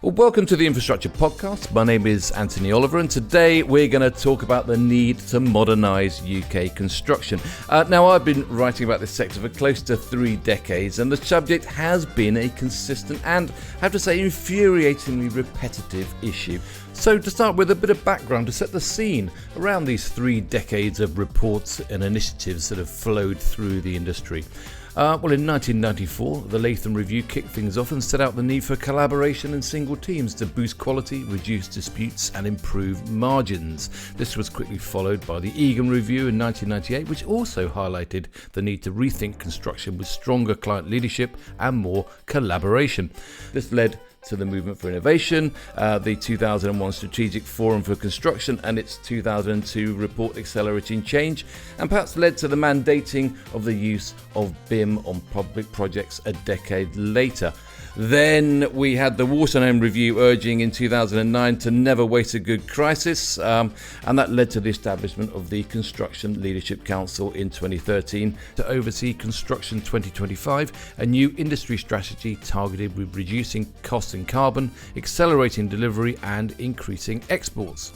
Well, welcome to the Infrastructure Podcast. My name is Anthony Oliver, and today we're going to talk about the need to modernise UK construction. Now, I've been writing about this sector for close to 3 decades, and the subject has been a consistent and, I have to say, infuriatingly repetitive issue. So to start with, a bit of background to set the scene around these 3 decades of reports and initiatives that have flowed through the industry. Well, in 1994, the Latham review kicked things off and set out the need for collaboration and single teams to boost quality, reduce disputes and improve margins. This was quickly followed by the Egan review in 1998, which also highlighted the need to rethink construction with stronger client leadership and more collaboration. This led to the Movement for Innovation, the 2001 Strategic Forum for Construction and its 2002 report Accelerating Change, and perhaps led to the mandating of the use of BIM on public projects a decade later. Then we had the Waterhome Review urging in 2009 to never waste a good crisis, and that led to the establishment of the Construction Leadership Council in 2013 to oversee Construction 2025, a new industry strategy targeted with reducing costs and carbon, accelerating delivery and increasing exports.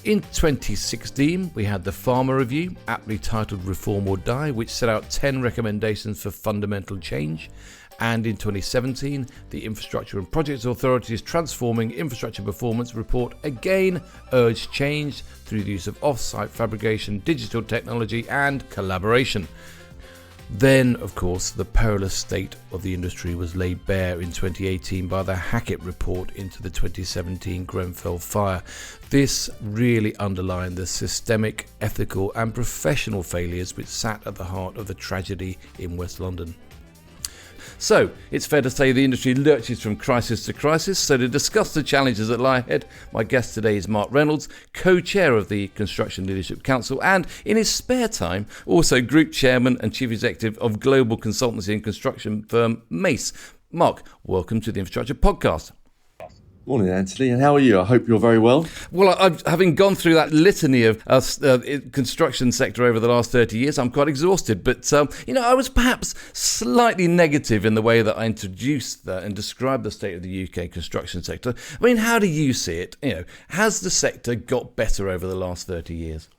In 2016, we had the Farmer Review, aptly titled Reform or Die, which set out 10 recommendations for fundamental change. And in 2017, the Infrastructure and Projects Authority's Transforming Infrastructure Performance report again urged change through the use of off-site fabrication, digital technology and collaboration. Then, of course, the perilous state of the industry was laid bare in 2018 by the Hackett report into the 2017 Grenfell fire. This really underlined the systemic, ethical and professional failures which sat at the heart of the tragedy in West London. So, it's fair to say the industry lurches from crisis to crisis. So to discuss the challenges that lie ahead, my guest today is Mark Reynolds, co-chair of the Construction Leadership Council and, in his spare time, also group chairman and chief executive of global consultancy and construction firm Mace. Mark, welcome to the Infrastructure Podcast. Morning, Anthony, and how are you? I hope you're very well. Well, having gone through that litany of construction sector over the last 30 years, I'm quite exhausted. But, I was perhaps slightly negative in the way that I introduced that and described the state of the UK construction sector. I mean, how do you see it? Has the sector got better over the last 30 years?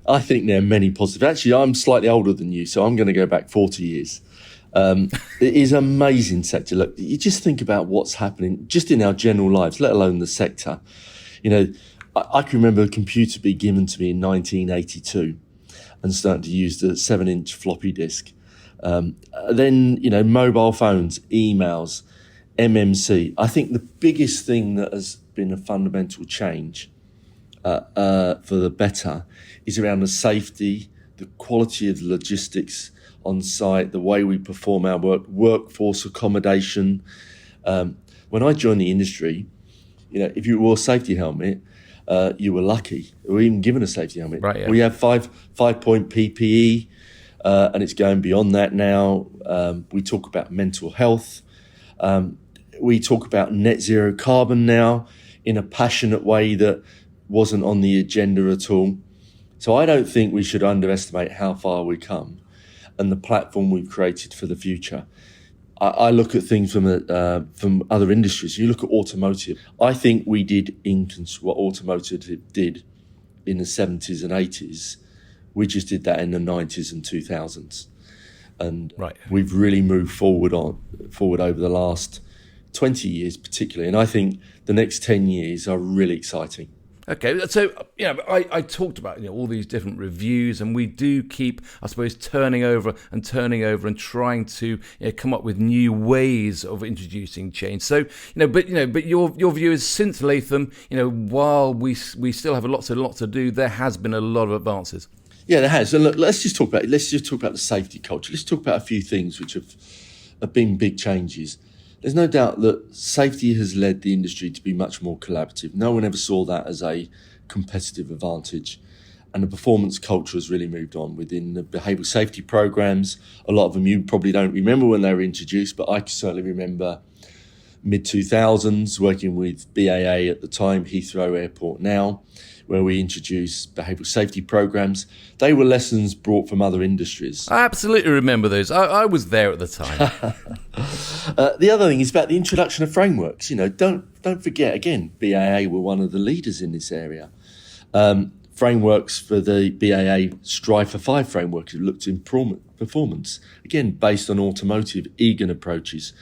I think there are many positives. Actually, I'm slightly older than you, so I'm going to go back 40 years. It is an amazing sector. Look, you just think about what's happening just in our general lives, let alone the sector. I can remember a computer being given to me in 1982 and starting to use the 7-inch floppy disk. Then, mobile phones, emails, MMC. I think the biggest thing that has been a fundamental change for the better is around the safety, the quality of the logistics on site, the way we perform our work, workforce accommodation. When I joined the industry, if you wore a safety helmet, you were lucky. We were even given a safety helmet. Right, yeah. We have 5-point PPE, and it's going beyond that now. We talk about mental health. We talk about net zero carbon now in a passionate way that wasn't on the agenda at all. So I don't think we should underestimate how far we come and the platform we've created for the future. I look at things from other industries. You look at automotive. I think we did what automotive did in the 70s and 80s. We just did that in the 90s and 2000s. And right. We've really moved forward over the last 20 years particularly. And I think the next 10 years are really exciting. Okay, so I talked about all these different reviews, and we do keep, I suppose, turning over and trying to come up with new ways of introducing change. So but your view is since Latham, while we still have a lot to do, there has been a lot of advances. Yeah, there has. And look, let's just talk about the safety culture. Let's talk about a few things which have been big changes. There's no doubt that safety has led the industry to be much more collaborative. No one ever saw that as a competitive advantage. And the performance culture has really moved on within the behavioural safety programmes. A lot of them you probably don't remember when they were introduced, but I can certainly remember mid-2000s working with BAA at the time, Heathrow Airport now. where we introduced behavioural safety programs. They were lessons brought from other industries. I absolutely remember those. I was there at the time. The other thing is about the introduction of frameworks. Don't forget, again, BAA were one of the leaders in this area. Frameworks for the BAA Strive for 5 framework, it looked at performance, again, based on automotive Egan approaches.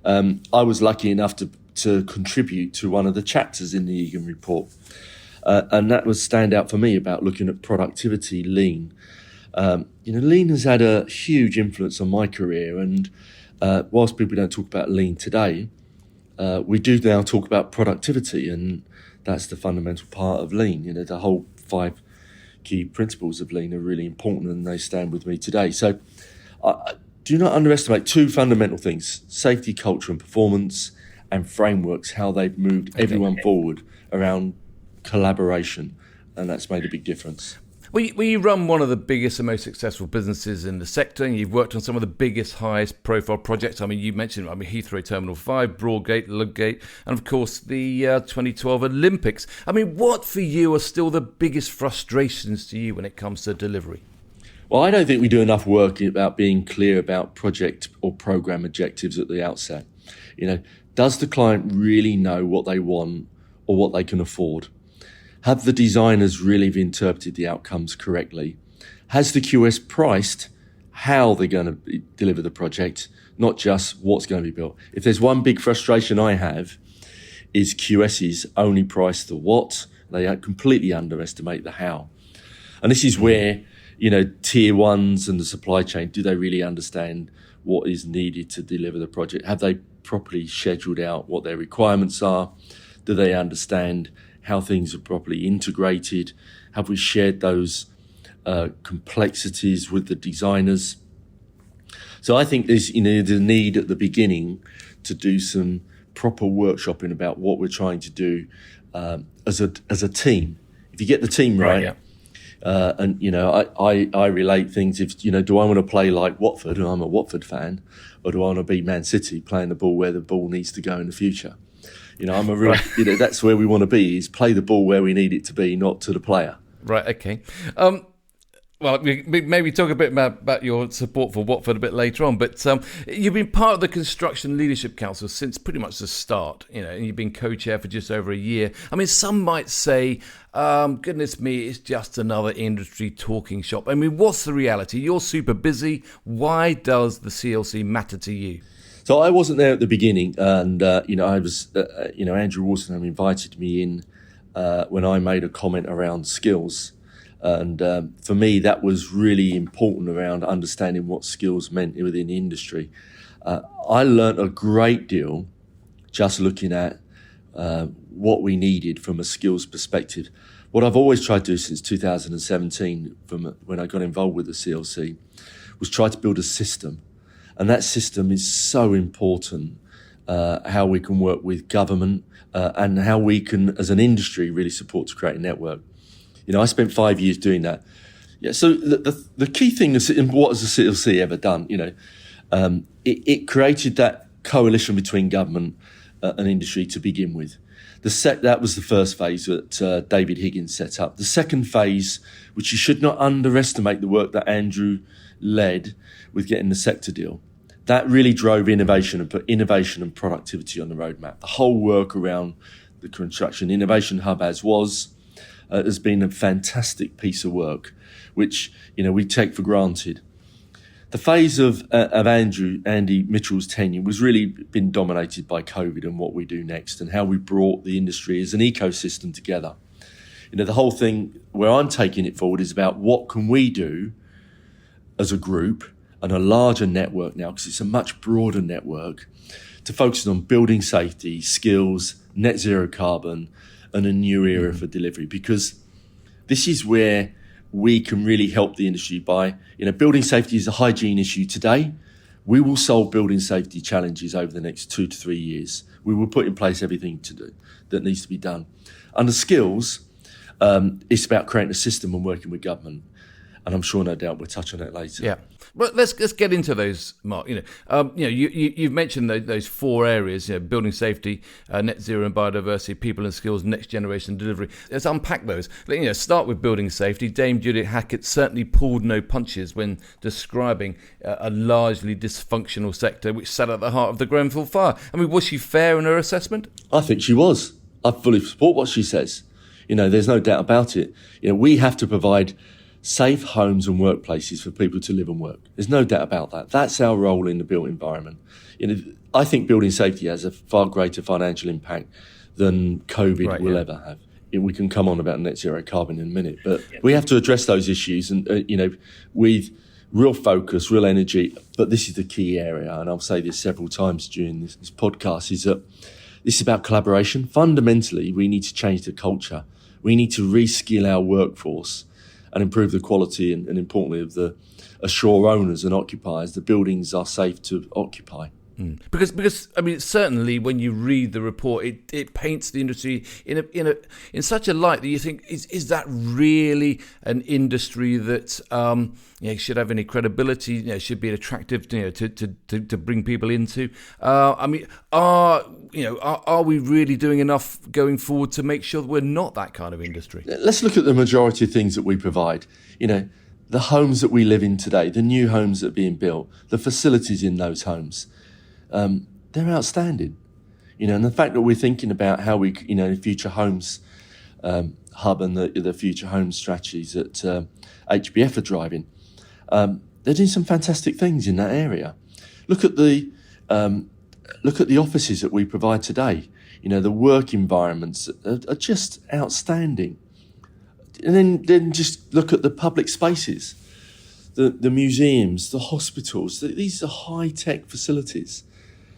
I was lucky enough to contribute to one of the chapters in the Egan report. And that was stand out for me about looking at productivity, lean. Lean has had a huge influence on my career. And whilst people don't talk about lean today, we do now talk about productivity. And that's the fundamental part of lean. The whole 5 key principles of lean are really important and they stand with me today. So do not underestimate 2 fundamental things: safety, culture and performance, and frameworks, how they've moved everyone forward around collaboration. And that's made a big difference. Well, you run one of the biggest and most successful businesses in the sector, and you've worked on some of the biggest, highest profile projects. I mean, you mentioned Heathrow Terminal 5, Broadgate, Ludgate, and of course the 2012 Olympics. I mean, what for you are still the biggest frustrations to you when it comes to delivery? Well, I don't think we do enough work about being clear about project or program objectives at the outset. Does the client really know what they want or what they can afford? Have the designers really interpreted the outcomes correctly? Has the QS priced how they're going to deliver the project, not just what's going to be built? If there's one big frustration I have, is QSs only price the what, they completely underestimate the how. And this is where, tier ones and the supply chain, do they really understand what is needed to deliver the project? Have they properly scheduled out what their requirements are? Do they understand how things are properly integrated? Have we shared those complexities with the designers? So I think there's the need at the beginning to do some proper workshopping about what we're trying to do as a team. If you get the team right, I relate things. If do I want to play like Watford, and I'm a Watford fan, or do I want to be Man City playing the ball where the ball needs to go in the future? I'm a real, that's where we want to be, is play the ball where we need it to be, not to the player. Right, okay. Well, we maybe talk a bit about your support for Watford a bit later on, but you've been part of the Construction Leadership Council since pretty much the start, and you've been co-chair for just over a year. I mean, some might say, goodness me, it's just another industry talking shop. I mean, what's the reality? You're super busy. Why does the CLC matter to you? So I wasn't there at the beginning, and I was, Andrew Walsdenham invited me in when I made a comment around skills, and for me that was really important around understanding what skills meant within the industry. I learnt a great deal just looking at what we needed from a skills perspective. What I've always tried to do since 2017, from when I got involved with the CLC, was try to build a system. And that system is so important, how we can work with government and how we can, as an industry, really support to create a network. I spent 5 years doing that. Yeah. So the key thing is, what has the CLC ever done? It created that coalition between government and industry to begin with. That was the first phase that David Higgins set up. The second phase, which you should not underestimate the work that Andrew led with getting the sector deal. That really drove innovation and put innovation and productivity on the roadmap. The whole work around the Construction Innovation Hub has been a fantastic piece of work, which we take for granted. The phase of Andy Mitchell's tenure was really been dominated by COVID and what we do next and how we brought the industry as an ecosystem together. The whole thing where I'm taking it forward is about what can we do as a group and a larger network now, because it's a much broader network, to focus on building safety, skills, net zero carbon, and a new era for delivery. Because this is where we can really help the industry by, building safety is a hygiene issue today. We will solve building safety challenges over the next 2 to 3 years. We will put in place everything to do that needs to be done. Under skills, it's about creating a system and working with government. And I'm sure, no doubt, we'll touch on that later. Yeah. Well, let's get into those, Mark. You've mentioned those four areas: building safety, net zero and biodiversity, people and skills, next generation delivery. Let's unpack those. Start with building safety. Dame Judith Hackett certainly pulled no punches when describing a largely dysfunctional sector which sat at the heart of the Grenfell fire. I mean, was she fair in her assessment? I think she was. I fully support what she says. There's no doubt about it. We have to provide safe homes and workplaces for people to live and work. There's no doubt about that. That's our role in the built environment. I think building safety has a far greater financial impact than COVID will ever have. We can come on about net zero carbon in a minute, but we have to address those issues and, with real focus, real energy. But this is the key area, and I'll say this several times during this podcast, is that this is about collaboration. Fundamentally, we need to change the culture. We need to reskill our workforce and improve the quality and importantly of the assure owners and occupiers the buildings are safe to occupy. Because I mean, certainly when you read the report, it paints the industry in such a light that you think, is that really an industry that should have any credibility? Should be attractive to bring people into. I mean, are we really doing enough going forward to make sure that we're not that kind of industry? Let's look at the majority of things that we provide. The homes that we live in today, the new homes that are being built, the facilities in those homes. They're outstanding, and the fact that we're thinking about how we, future homes hub and the future homes strategies that HBF are driving, they're doing some fantastic things in that area. Look at the offices that we provide today. The work environments are just outstanding, and then just look at the public spaces, the museums, the hospitals. These are high-tech facilities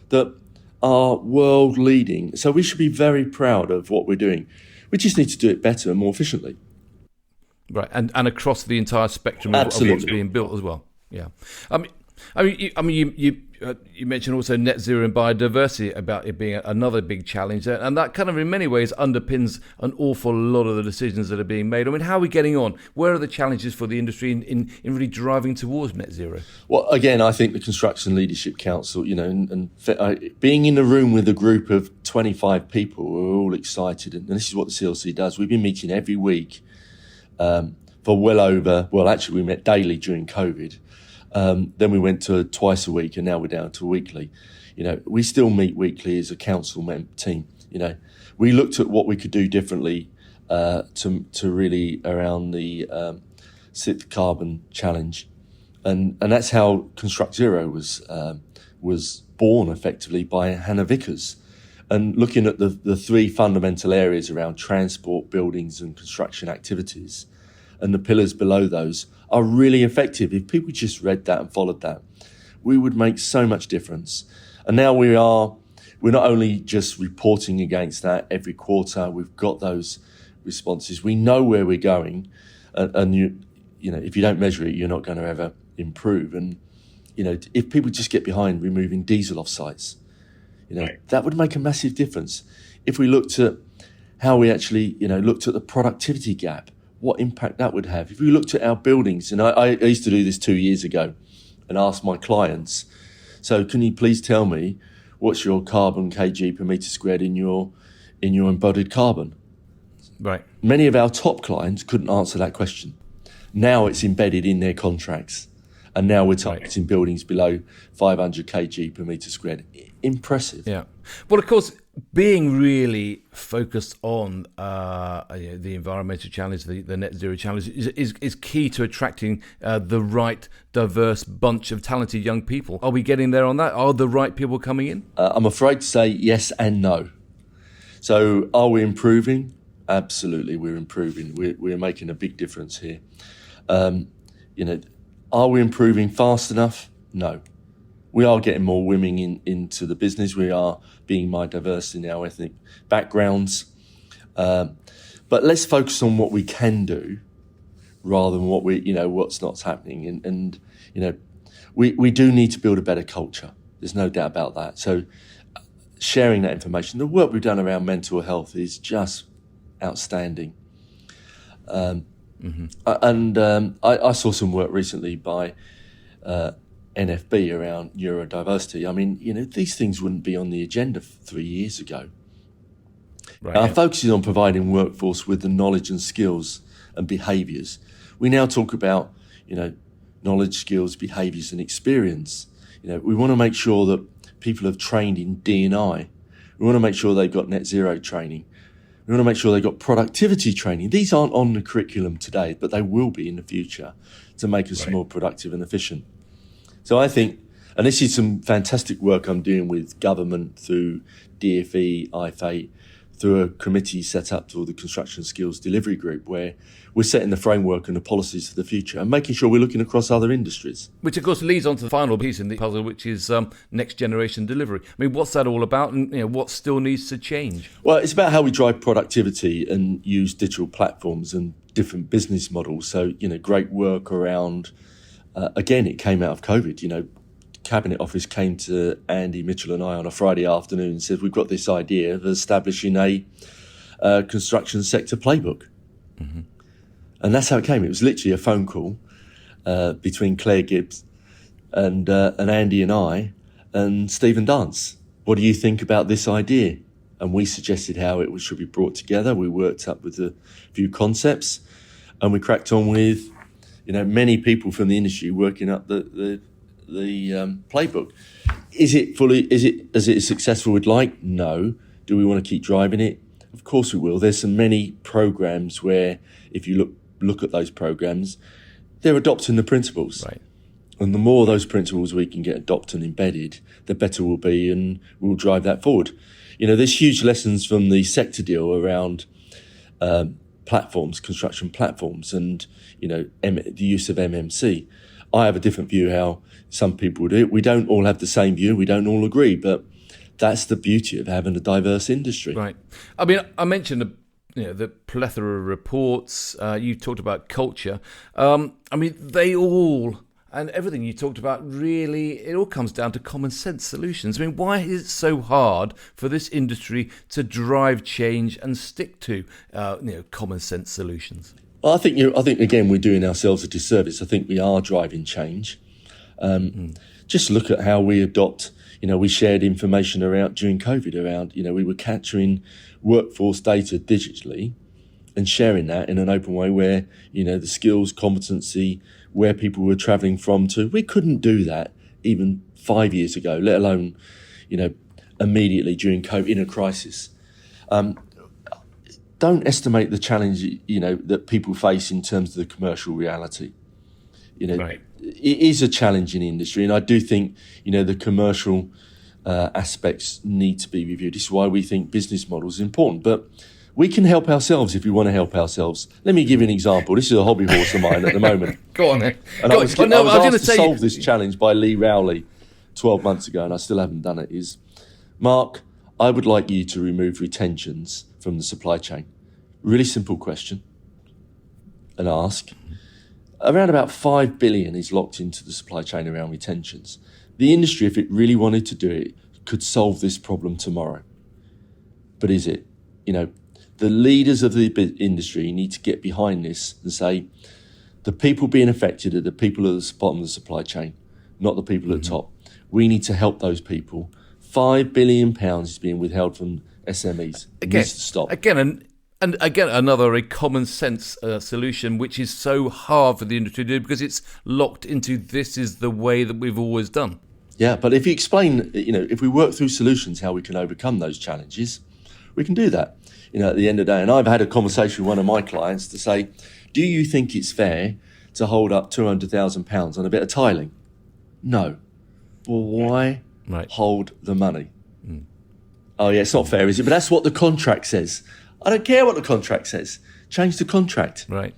that are world leading. So we should be very proud of what we're doing. We just need to do it better and more efficiently. Right, and across the entire spectrum of what's being built as well. Yeah, you mentioned also net zero and biodiversity about it being another big challenge, and that kind of in many ways underpins an awful lot of the decisions that are being made. I mean, how are we getting on? Where are the challenges for the industry in really driving towards net zero? Well, again, I think the Construction Leadership Council, and being in a room with a group of 25 people who are all excited, and this is what the CLC does. We've been meeting every week actually we met daily during COVID. Then we went to twice a week, and now we're down to weekly. We still meet weekly as a council team. We looked at what we could do differently to really around the sixth carbon challenge, and that's how Construct Zero was born effectively by Hannah Vickers, and looking at the three fundamental areas around transport, buildings, and construction activities, and the pillars below those are really effective. If people just read that and followed that, we would make so much difference. And now we're not only just reporting against that every quarter, we've got those responses. We know where we're going, and if you don't measure it, you're not going to ever improve. And if people just get behind removing diesel off sites, that would make a massive difference. If we looked at how we actually looked at the productivity gap, what impact that would have. If we looked at our buildings, and I used to do this 2 years ago and ask my clients, so can you please tell me what's your carbon kg per metre squared in your embodied carbon? Right. Many of our top clients couldn't answer that question. Now it's embedded in their contracts, and now we're targeting buildings below 500 kg per metre squared. Impressive. Yeah. Well, of course, being really focused on the environmental challenge, the net zero challenge, is key to attracting the right, diverse bunch of talented young people. Are we getting there on that? Are the right people coming in? I'm afraid to say yes and no. So are we improving? Absolutely, we're improving. We're making a big difference here. Are we improving fast enough? No. We are getting more women into the business. We are being more diverse in our ethnic backgrounds. But let's focus on what we can do rather than what's not happening. And we do need to build a better culture. There's no doubt about that. So sharing that information, the work we've done around mental health is just outstanding. I saw some work recently by NFB around neurodiversity. I mean, these things wouldn't be on the agenda 3 years ago. Right. Our focus is on providing workforce with the knowledge and skills and behaviours. We now talk about, knowledge, skills, behaviours and experience. We want to make sure that people have trained in D&I. We want to make sure they've got net zero training. We want to make sure they've got productivity training. These aren't on the curriculum today, but they will be in the future to make us more productive and efficient. So I think, and this is some fantastic work I'm doing with government through DfE, IFA, through a committee set up through the Construction Skills Delivery Group, where we're setting the framework and the policies for the future and making sure we're looking across other industries. Which, of course, leads on to the final piece in the puzzle, which is next generation delivery. I mean, what's that all about, and what still needs to change? Well, it's about how we drive productivity and use digital platforms and different business models. So, great work around, again, it came out of COVID. Cabinet Office came to Andy Mitchell and I on a Friday afternoon and said, we've got this idea of establishing a construction sector playbook. Mm-hmm. And that's how it came. It was literally a phone call between Claire Gibbs and Andy and I and Stephen Dance. What do you think about this idea? And we suggested how it should be brought together. We worked up with a few concepts and we cracked on with, many people from the industry working up the playbook. Is it as successful we'd like? No. Do we want to keep driving it? Of course we will. There's so many programs where if you look at those programs, they're adopting the principles. Right. And the more those principles we can get adopted and embedded, the better we'll be, and we'll drive that forward. There's huge lessons from the sector deal around platforms, construction platforms, and the use of MMC. I have a different view how some people do it. We don't all have the same view. We don't all agree, but that's the beauty of having a diverse industry. Right. I mean, I mentioned the plethora of reports. You talked about culture. They all, and everything you talked about, really, it all comes down to common sense solutions. I mean, why is it so hard for this industry to drive change and stick to, common sense solutions? Well, I think again we're doing ourselves a disservice. I think we are driving change. Just look at how we adopt. We shared information around during COVID around. We were capturing workforce data digitally and sharing that in an open way where the skills, competency, where people were travelling from to. We couldn't do that even 5 years ago, let alone immediately during COVID in a crisis. Don't estimate the challenge, that people face in terms of the commercial reality. Right. It is a challenging industry, and I do think, the commercial aspects need to be reviewed. This is why we think business models is important. But we can help ourselves if we want to help ourselves. Let me give you an example. This is a hobby horse of mine at the moment. Go on, then. And I was asked to solve this challenge by Lee Rowley 12 months ago, and I still haven't done it, is, Mark, I would like you to remove retentions from the supply chain. Really simple question and ask. Around about 5 billion is locked into the supply chain around retentions. The industry, if it really wanted to do it, could solve this problem tomorrow. But is it? The leaders of the industry need to get behind this and say, the people being affected are the people at the bottom of the supply chain, not the people at the top. We need to help those people. £5 billion is being withheld from SMEs. It needs to stop. And again, another common sense solution, which is so hard for the industry to do because it's locked into this is the way that we've always done. Yeah, but if you explain, if we work through solutions, how we can overcome those challenges, we can do that. At the end of the day, and I've had a conversation with one of my clients to say, do you think it's fair to hold up £200,000 on a bit of tiling? No. Well, why hold the money? Oh, yeah, it's not fair, is it? But that's what the contract says. I don't care what the contract says. Change the contract. Right.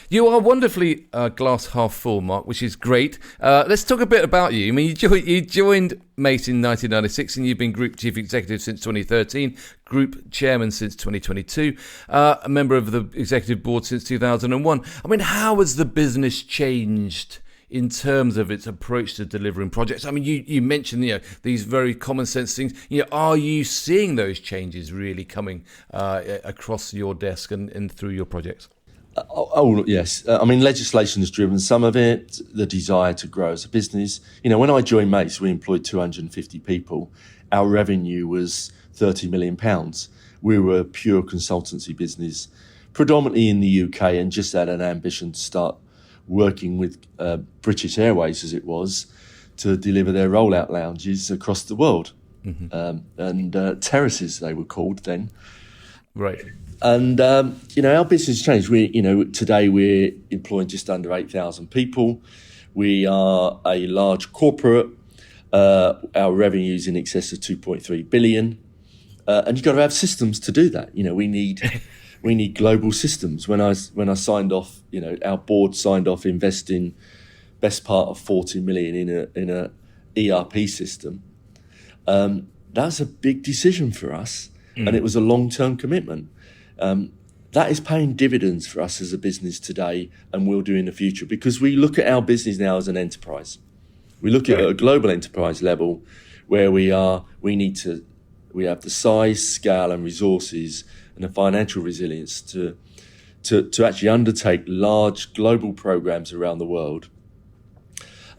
You are wonderfully glass half full, Mark, which is great. Let's talk a bit about you. I mean, you joined Mate in 1996 and you've been Group Chief Executive since 2013, Group Chairman since 2022, a member of the Executive Board since 2001. I mean, how has the business changed in terms of its approach to delivering projects? I mean, you mentioned, these very common sense things. Are you seeing those changes really coming across your desk and through your projects? Yes. I mean, legislation has driven some of it, the desire to grow as a business. When I joined Mace, we employed 250 people. Our revenue was £30 million. We were a pure consultancy business, predominantly in the UK, and just had an ambition to start working with British Airways, as it was, to deliver their rollout lounges across the world. And terraces, they were called then. Right. And, our business changed. Today we're employing just under 8,000 people. We are a large corporate. Our revenue's in excess of 2.3 billion. And you've got to have systems to do that. We need global systems. When I signed off, our board signed off investing best part of 40 million in a ERP system. That's a big decision for us. And it was a long-term commitment. That is paying dividends for us as a business today, and will do in the future, because we look at our business now as an enterprise. We look at a global enterprise level where we have the size, scale and resources and the financial resilience to actually undertake large global programs around the world.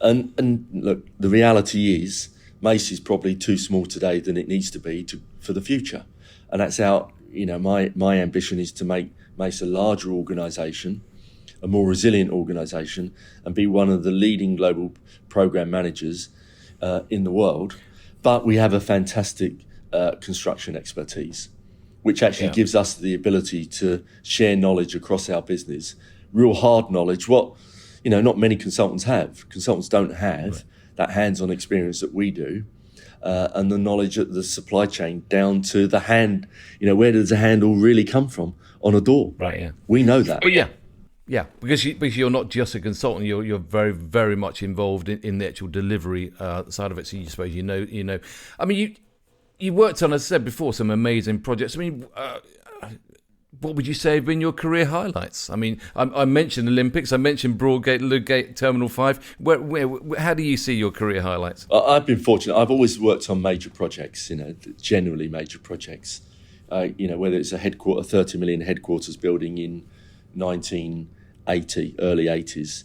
And look, the reality is Mace is probably too small today than it needs to be for the future. And that's my ambition is to make Mace a larger organisation, a more resilient organisation, and be one of the leading global program managers in the world. But we have a fantastic construction expertise, which actually gives us the ability to share knowledge across our business, real hard knowledge, what not many consultants have. Consultants don't have that hands-on experience that we do. And the knowledge of the supply chain down to the hand, where does the handle really come from on a door? Right, yeah. We know that. But yeah, because you're not just a consultant, you're very, very much involved in the actual delivery side of it. So you suppose you know. I mean, you worked on, as I said before, some amazing projects. I mean, what would you say have been your career highlights? I mean, I mentioned Olympics, I mentioned Broadgate, Ludgate, Terminal 5. Where, how do you see your career highlights? I've been fortunate. I've always worked on major projects, generally major projects. Whether it's a 30 million headquarters building in 1980, early 80s.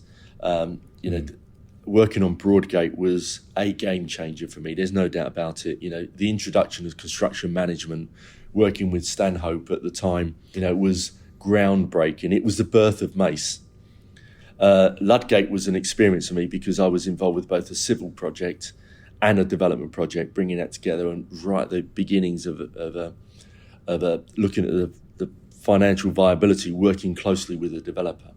Working on Broadgate was a game changer for me. There's no doubt about it. The introduction of construction management, working with Stanhope at the time, was groundbreaking. It was the birth of Mace. Ludgate was an experience for me because I was involved with both a civil project and a development project, bringing that together, and right at the beginnings of looking at the financial viability, working closely with the developer.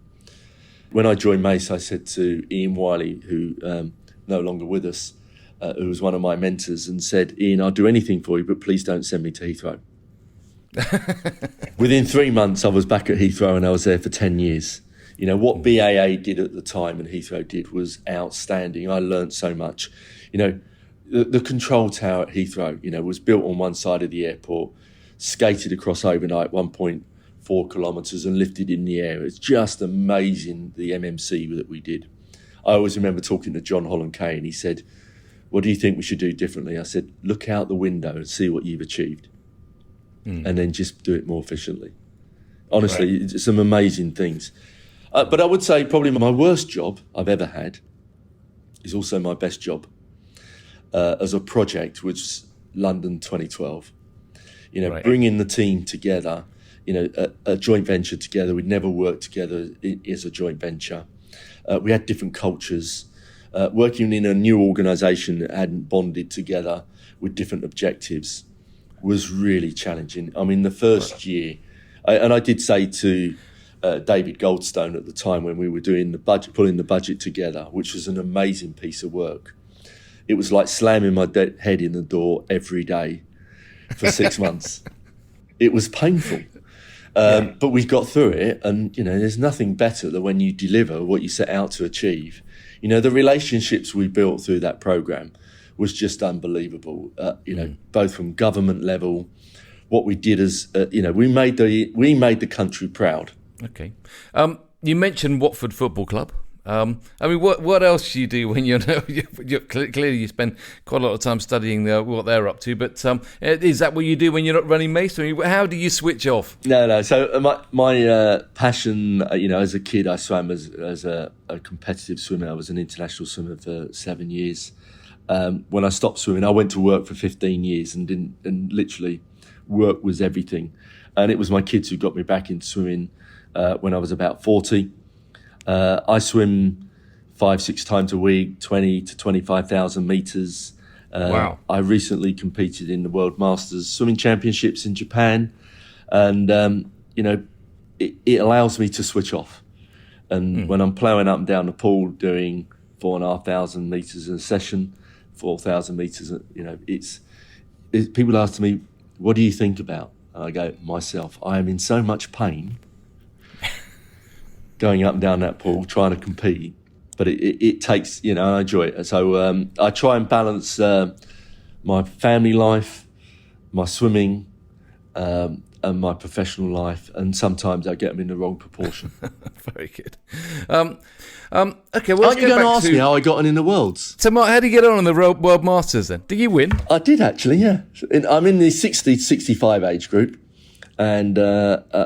When I joined Mace, I said to Ian Wiley, who no longer with us, who was one of my mentors, and said, "Ian, I'll do anything for you, but please don't send me to Heathrow." Within 3 months, I was back at Heathrow, and I was there for 10 years. What BAA did at the time and Heathrow did was outstanding. I learned so much. The control tower at Heathrow, was built on one side of the airport, skated across overnight 1.4 kilometres and lifted in the air. It's just amazing, the MMC that we did. I always remember talking to John Holland Kay, and he said, "What do you think we should do differently?" I said, "Look out the window and see what you've achieved. And then just do it more efficiently." Honestly, It's some amazing things. But I would say probably my worst job I've ever had is also my best job as a project, which was London 2012. Bringing the team together, a joint venture together. We'd never worked together as a joint venture. We had different cultures. Working in a new organisation that hadn't bonded together with different objectives was really challenging. I mean, the first year, and I did say to David Goldstone at the time when we were doing the budget, pulling the budget together, which was an amazing piece of work. It was like slamming my head in the door every day for 6 months. It was painful. But we got through it, and there's nothing better than when you deliver what you set out to achieve. The relationships we built through that program was just unbelievable. Both from government level, what we did as we made the country proud. Okay, you mentioned Watford Football Club. I mean, what else do you do when clearly you spend quite a lot of time studying what they're up to? But is that what you do when you're not running Mace? I mean, how do you switch off? No. So my passion, as a kid, I swam as a competitive swimmer. I was an international swimmer for 7 years. When I stopped swimming, I went to work for 15 years and literally work was everything. And it was my kids who got me back into swimming when I was about 40. I swim 5-6 times a week, 20 to 25,000 metres. Wow. I recently competed in the World Masters Swimming Championships in Japan. And, it allows me to switch off. And when I'm ploughing up and down the pool doing 4,500 metres in a session, 4,000 metres, people ask me, what do you think about? And I go, myself. I am in so much pain going up and down that pool, trying to compete, but it takes, I enjoy it. So I try and balance my family life, my swimming, and my professional life, and sometimes I get them in the wrong proportion. Very good. Okay, well, aren't you going to ask me how I got on in the Worlds? So, Mark, how did you get on the World Masters then? Did you win? I did actually, yeah. I'm in the 60 to 65 age group. And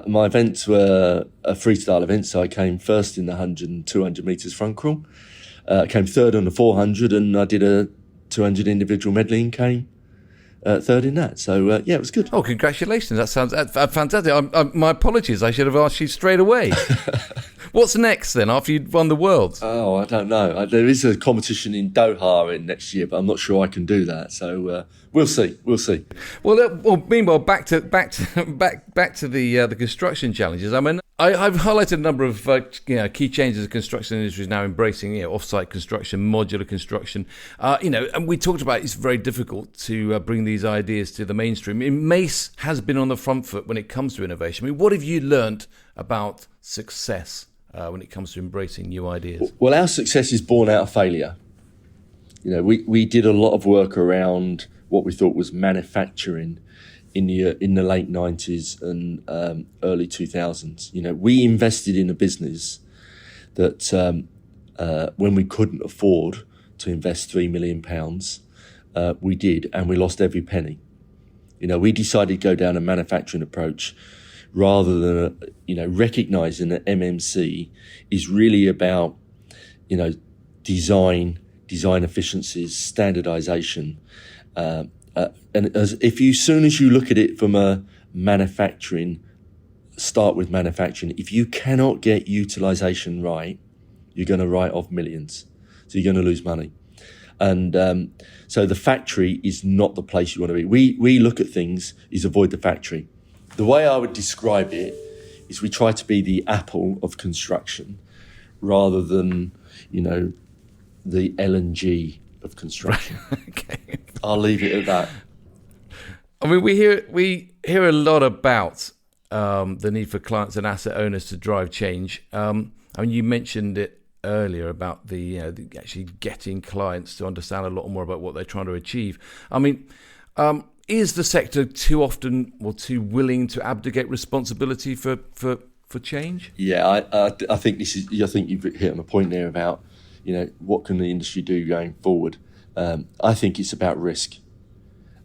my events were a freestyle event, so I came first in the 100 and 200 metres front crawl. I came third on the 400, and I did a 200 individual medley and came third in that. So, it was good. Oh, congratulations. That sounds fantastic. My apologies. I should have asked you straight away. What's next then after you'd won the Worlds? Oh, I don't know. There is a competition in Doha in next year, but I'm not sure I can do that. So we'll see. Well, meanwhile, back to the construction challenges. I mean, I've highlighted a number of key changes the construction industry is now embracing. Off-site construction, modular construction. And we talked about it's very difficult to bring these ideas to the mainstream. I mean, Mace has been on the front foot when it comes to innovation. I mean, what have you learnt about success when it comes to embracing new ideas? Well, our success is born out of failure. We did a lot of work around what we thought was manufacturing in the late 90s and early 2000s. We invested in a business that when we couldn't afford to invest £3 million, we did, and we lost every penny. We decided to go down a manufacturing approach rather than, recognising that MMC is really about, design efficiencies, standardisation. And soon as you look at it from a start with manufacturing, if you cannot get utilisation right, you're going to write off millions. So you're going to lose money. And so the factory is not the place you want to be. We look at things is avoid the factory. The way I would describe it is we try to be the Apple of construction rather than, the LNG of construction. Okay. I'll leave it at that. I mean, we hear a lot about the need for clients and asset owners to drive change. I mean, you mentioned it earlier about the actually getting clients to understand a lot more about what they're trying to achieve. I mean, is the sector too often or too willing to abdicate responsibility for change? Yeah, I think I think you've hit on a point there about what can the industry do going forward. I think it's about risk,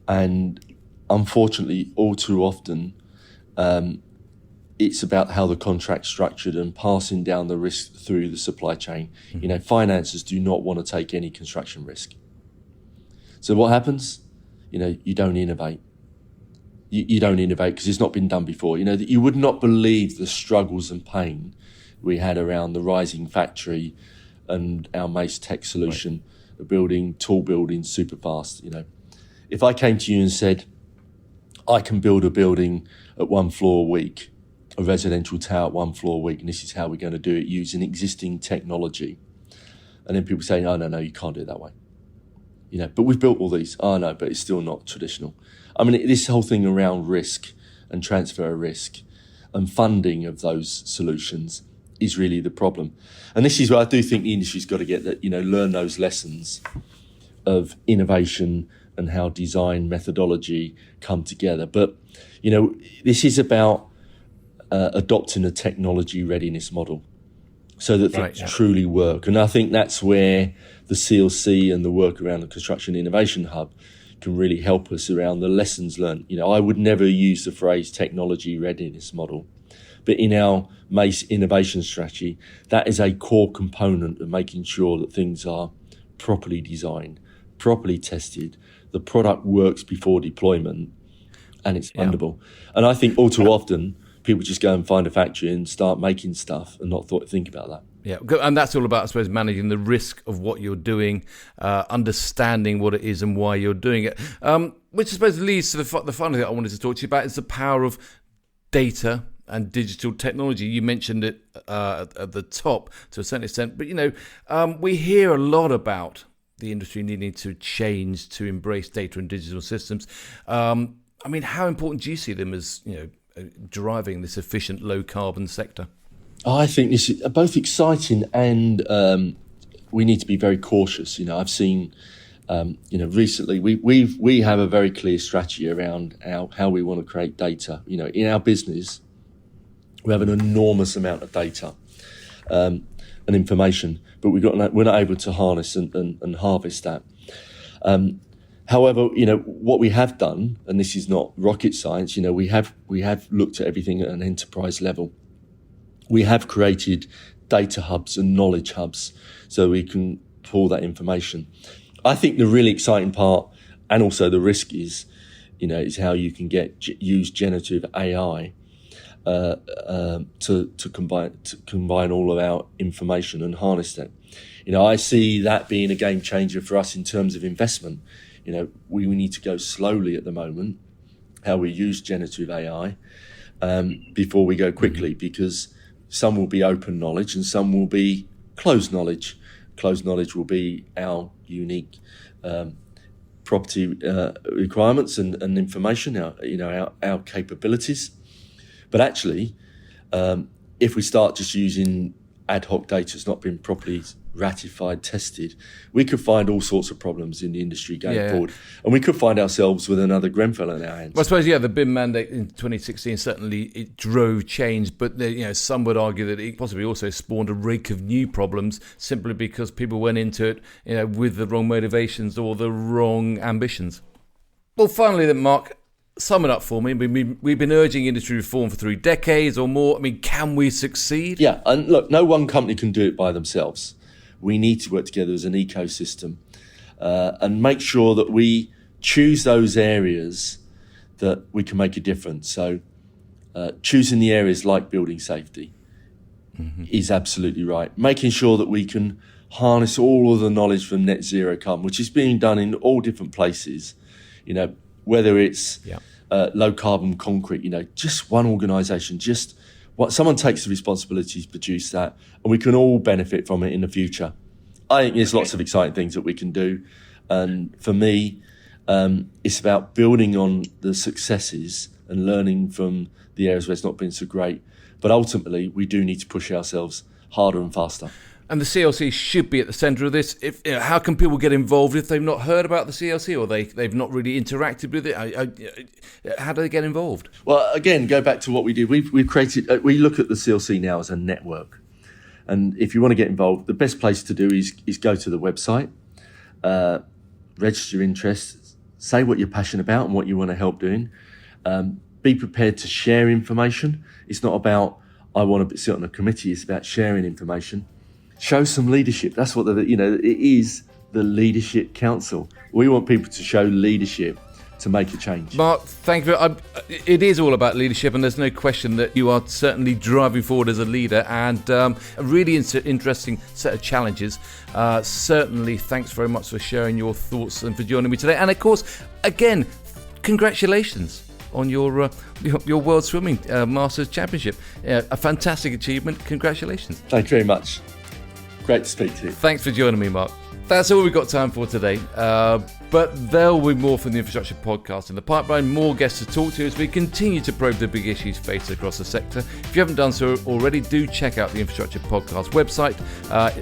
and unfortunately, all too often, it's about how the contract's structured and passing down the risk through the supply chain. Mm-hmm. Financiers do not want to take any construction risk. So what happens? You don't innovate. You don't innovate because it's not been done before. You would not believe the struggles and pain we had around the rising factory and our Mace Tech solution, right. Building tall buildings super fast. If I came to you and said, I can build a building at 1 floor a week, a residential tower at 1 floor a week, and this is how we're going to do it using existing technology. And then people say, no, you can't do it that way. But we've built all these. Oh, no, but it's still not traditional. I mean, this whole thing around risk and transfer of risk and funding of those solutions is really the problem. And this is where I do think the industry's got to get that, learn those lessons of innovation and how design methodology come together. But, this is about adopting a technology readiness model. so that things truly work. And I think that's where the CLC and the work around the Construction Innovation Hub can really help us around the lessons learned. I would never use the phrase technology readiness model, but in our MACE innovation strategy, that is a core component of making sure that things are properly designed, properly tested, the product works before deployment, and it's fundable. And I think all too often, people just go and find a factory and start making stuff and not think about that. Yeah, and that's all about, I suppose, managing the risk of what you're doing, understanding what it is and why you're doing it, which I suppose leads to the final thing I wanted to talk to you about is the power of data and digital technology. You mentioned it at the top to a certain extent, but, we hear a lot about the industry needing to change to embrace data and digital systems. How important do you see them as, driving this efficient, low-carbon sector? I think this is both exciting and we need to be very cautious. I've seen, recently we have a very clear strategy around how we want to create data. In our business, we have an enormous amount of data and information, but we're not able to harness and harvest that. However, what we have done, and this is not rocket science, we have looked at everything at an enterprise level. We have created data hubs and knowledge hubs so we can pull that information. I think the really exciting part, and also the risk is how you can use generative AI to combine all of our information and harness that. I see that being a game changer for us in terms of investment. We need to go slowly at the moment, how we use generative AI, before we go quickly, because some will be open knowledge and some will be closed knowledge. Closed knowledge will be our unique property requirements and information, our capabilities. But actually, if we start just using ad hoc data that's not been properly ratified, tested, we could find all sorts of problems in the industry going forward. And we could find ourselves with another Grenfell in our hands. Well, I suppose, the BIM mandate in 2016, certainly it drove change, but some would argue that it possibly also spawned a rake of new problems simply because people went into it with the wrong motivations or the wrong ambitions. Well, finally then, Mark, sum it up for me. We've been urging industry reform for 3 decades or more. Can we succeed? Yeah, and look, no one company can do it by themselves. We need to work together as an ecosystem and make sure that we choose those areas that we can make a difference. So choosing the areas like building safety is absolutely right. Making sure that we can harness all of the knowledge from net zero carbon, which is being done in all different places, whether it's low carbon concrete, just one organisation, someone takes the responsibility to produce that, and we can all benefit from it in the future. I think there's lots of exciting things that we can do. And for me, it's about building on the successes and learning from the areas where it's not been so great. But ultimately, we do need to push ourselves harder and faster. And the CLC should be at the centre of this. How can people get involved if they've not heard about the CLC or they've not really interacted with it? How do they get involved? Well, again, go back to what we did. We've created. We look at the CLC now as a network, and if you want to get involved, the best place to do is go to the website, register your interest, say what you're passionate about and what you want to help doing. Be prepared to share information. It's not about I want to sit on a committee. It's about sharing information. Show some leadership. That's what it is, the Leadership Council. We want people to show leadership to make a change. Mark, thank you. It is all about leadership, and there's no question that you are certainly driving forward as a leader, and a really interesting set of challenges. Certainly, thanks very much for sharing your thoughts and for joining me today. And of course, again, congratulations on your World Swimming Masters Championship. A fantastic achievement. Congratulations. Thank you very much. Great to speak to you. Thanks for joining me, Mark. That's all we've got time for today. But there'll be more from the Infrastructure Podcast in the pipeline, more guests to talk to as we continue to probe the big issues faced across the sector. If you haven't done so already, do check out the Infrastructure Podcast website.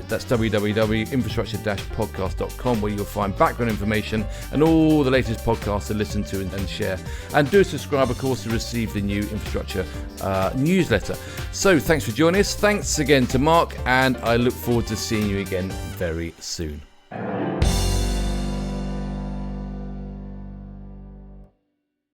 That's www.infrastructure-podcast.com, where you'll find background information and all the latest podcasts to listen to and share. And do subscribe, of course, to receive the new Infrastructure newsletter. So thanks for joining us. Thanks again to Mark, and I look forward to seeing you again very soon.